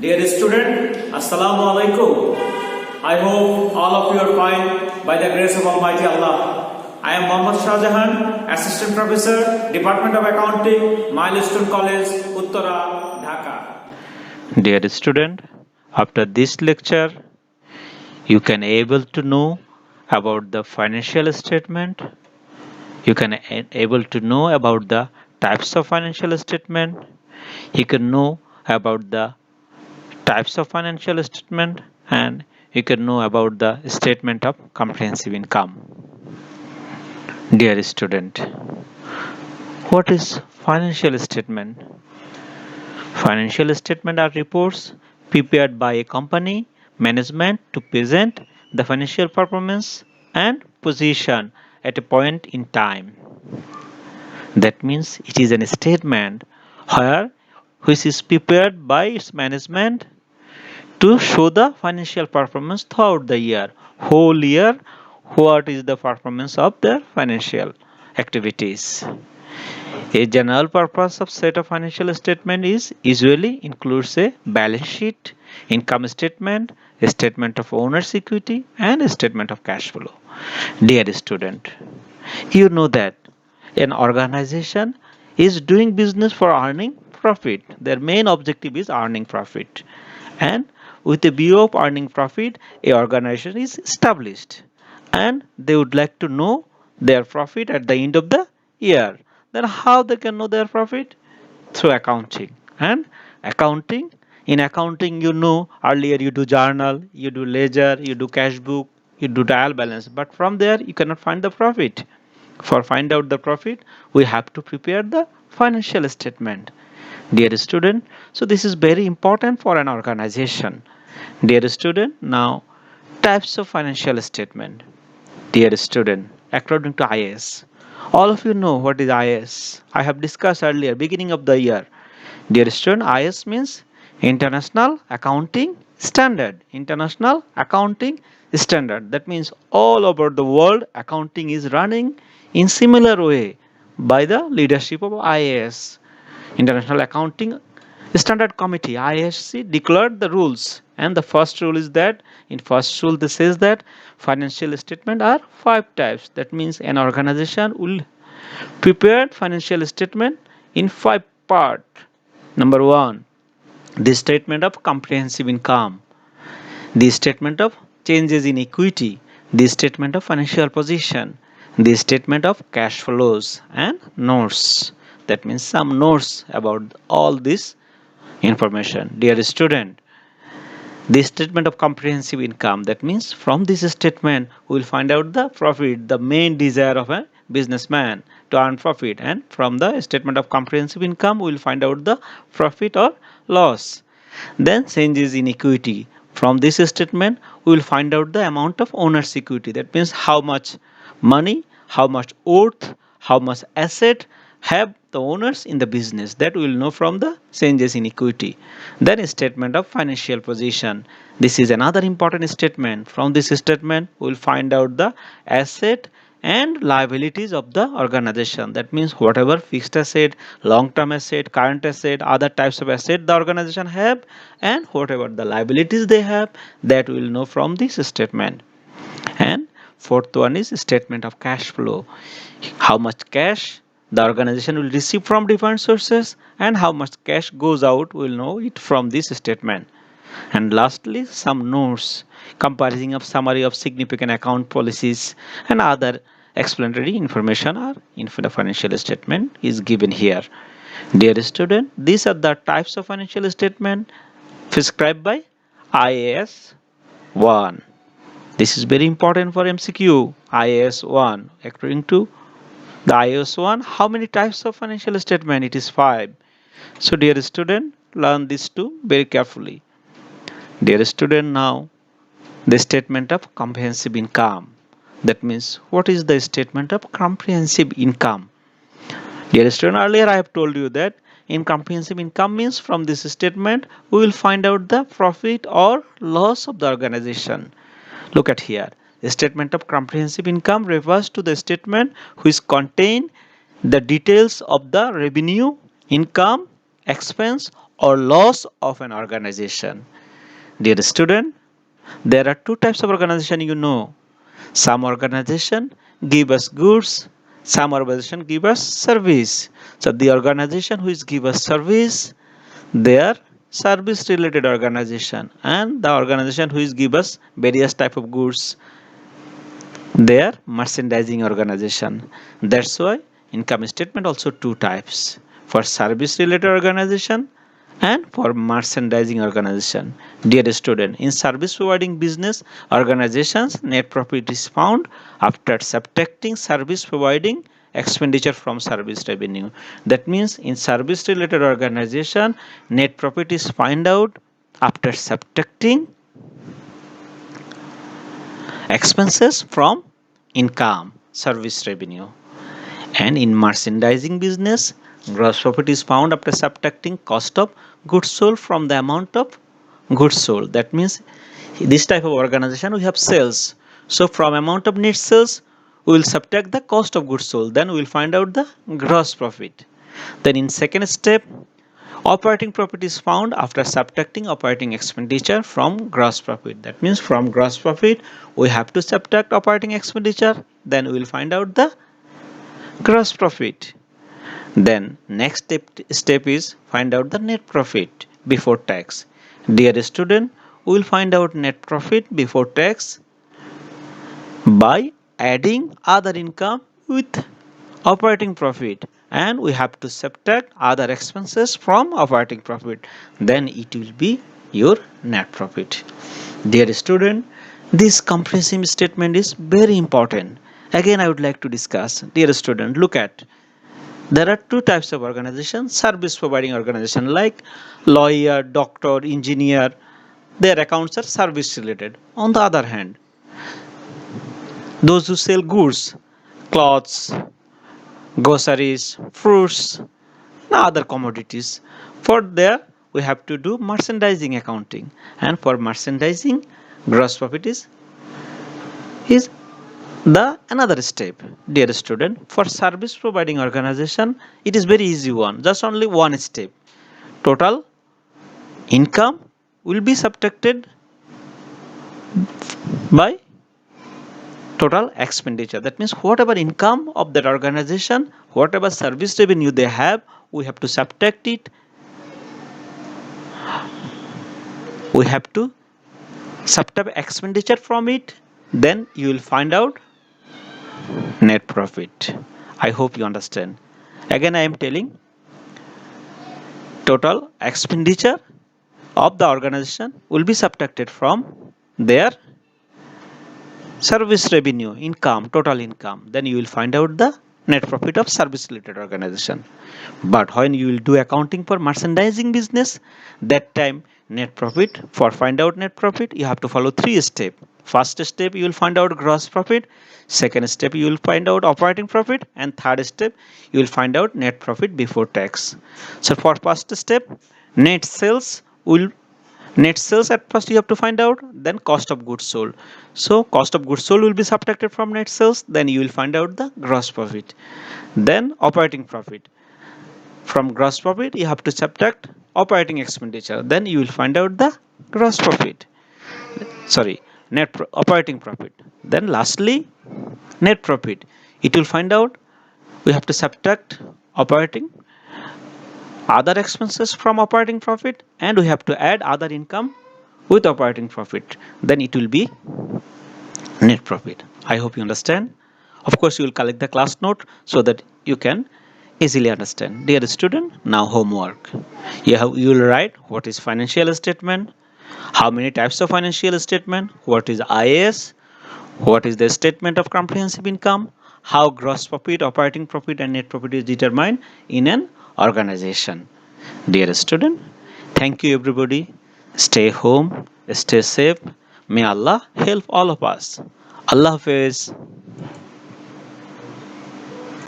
Dear student, Assalamu alaikum. I hope all of you are fine by the grace of Almighty Allah. I am Mohammad Shahjahan, Assistant Professor, Department of Accounting, Milestone College, Uttara, Dhaka. Dear student, after this lecture, you can able to know about the financial statement. You can able to know about the types of financial statement. You can know about the types of financial statement, and you can know about the statement of comprehensive income. Dear student, what is financial statement? Financial statement are reports prepared by a company management to present the financial performance and position at a point in time. That means it is a statement which is prepared by its management to show the financial performance throughout the year, whole year, what is the performance of their financial activities. A general purpose of set of financial statement is usually includes a balance sheet, income statement, a statement of owner's equity, and a statement of cash flow. Dear student, you know that an organization is doing business for earning profit. Their main objective is earning profit. And with a view of earning profit, a organization is established. And they would like to know their profit at the end of the year. Then how they can know their profit? Through accounting. And accounting, in accounting, you know, earlier you do journal, you do ledger, you do cash book, you do trial balance. But from there, you cannot find the profit. For find out the profit, we have to prepare the financial statement. Dear student, so this is very important for an organization. Dear student, now types of financial statement. Dear student, according to IAS, all of you know what is IAS. I have discussed earlier, beginning of the year. Dear student, IAS means International Accounting Standard. International Accounting Standard. That means all over the world, accounting is running in similar way by the leadership of IAS. International Accounting Standard Committee IASC declared the rules, and the first rule is that in first rule this says that financial statement are five types. That means an organization will prepare financial statement in five part. Number one, the statement of comprehensive income, the statement of changes in equity, the statement of financial position, the statement of cash flows, and notes. That means some notes about all this information. Dear student, the statement of comprehensive income, that means from this statement we will find out the profit, the main desire of a businessman to earn profit, and from the statement of comprehensive income we will find out the profit or loss. Then changes in equity, from this statement we will find out the amount of owner's equity. That means how much money, how much worth, how much asset have the owners in the business. That we will know from the changes in equity. Then statement of financial position, this is another important statement. From this statement we will find out the asset and liabilities of the organization. That means whatever fixed asset, long term asset, current asset, other types of asset the organization have, and whatever the liabilities they have, that we will know from this statement. And fourth one is statement of cash flow, how much cash the organization will receive from different sources and how much cash goes out, we will know it from this statement. And lastly, some notes comprising of summary of significant account policies and other explanatory information are in the financial statement is given here. Dear student, these are the types of financial statement prescribed by IAS 1. This is very important for MCQ. IAS 1. According to the IAS 1, how many types of financial statement? It is 5. So dear student, learn this too very carefully. Dear student, now the statement of comprehensive income. That means what is the statement of comprehensive income? Dear student, earlier I have told you that in comprehensive income means from this statement we will find out the profit or loss of the organization. Look at here. The statement of comprehensive income refers to the statement which contain the details of the revenue, income, expense or loss of an organization. Dear student, there are two types of organization you know. Some organization give us goods, some organization give us service. So the organization which give us service, they are service related organization, and the organization which give us various type of goods, they are merchandising organization. That's why income statement also two types, for service related organization and for merchandising organization. Dear student, in service providing business organizations, net profit is found after subtracting service providing expenditure from service revenue. That means in service related organization, net profit is found out after subtracting expenses from income, service revenue. And in merchandising business, gross profit is found after subtracting cost of goods sold from the amount of goods sold. That means this type of organization we have sales. So from amount of net sales, we will subtract the cost of goods sold. Then we will find out the gross profit. Then in second step, operating profit is found after subtracting operating expenditure from gross profit. That means from gross profit, we have to subtract operating expenditure. Then we will find out the gross profit. Then next step is find out the net profit before tax. Dear student, we will find out net profit before tax by adding other income with operating profit, and we have to subtract other expenses from operating profit. Then it will be your net profit. Dear student, this comprehensive statement is very important. Again, I would like to discuss. Dear student, look at, there are two types of organization: service providing organization like lawyer, doctor, engineer. Their accounts are service related. On the other hand, those who sell goods, clothes, groceries, fruits, and other commodities, for there we have to do merchandising accounting, and for merchandising, gross profit is the another step. Dear student, for service providing organization, it is very easy one, just only one step. Total income will be subtracted by total expenditure. That means whatever income of that organization, whatever service revenue they have, we have to subtract it. We have to subtract expenditure from it. Then you will find out net profit. I hope you understand. Again, I am telling, total expenditure of the organization will be subtracted from their service revenue, income, total income. Then you will find out the net profit of service related organization. But when you will do accounting for merchandising business, that time net profit, for find out net profit, you have to follow three steps. First step, you will find out gross profit. Second step, you will find out operating profit. And third step, you will find out net profit before tax. So for first step, net sales will net sales at first you have to find out, then cost of goods sold. So cost of goods sold will be subtracted from net sales, then you will find out the gross profit. Then operating profit, from gross profit you have to subtract operating expenditure, then you will find out the gross profit, sorry, operating profit. Then lastly, net profit, it will find out, we have to subtract operating other expenses from operating profit, and we have to add other income with operating profit, then it will be net profit. I hope you understand. Of course, you will collect the class note so that you can easily understand. Dear student, now homework. You will write what is financial statement, how many types of financial statement, what is IAS, what is the statement of comprehensive income, how gross profit, operating profit, and net profit is determined in an organization. Dear student, thank you everybody. Stay home, stay safe. May Allah help all of us. Allah Hafiz.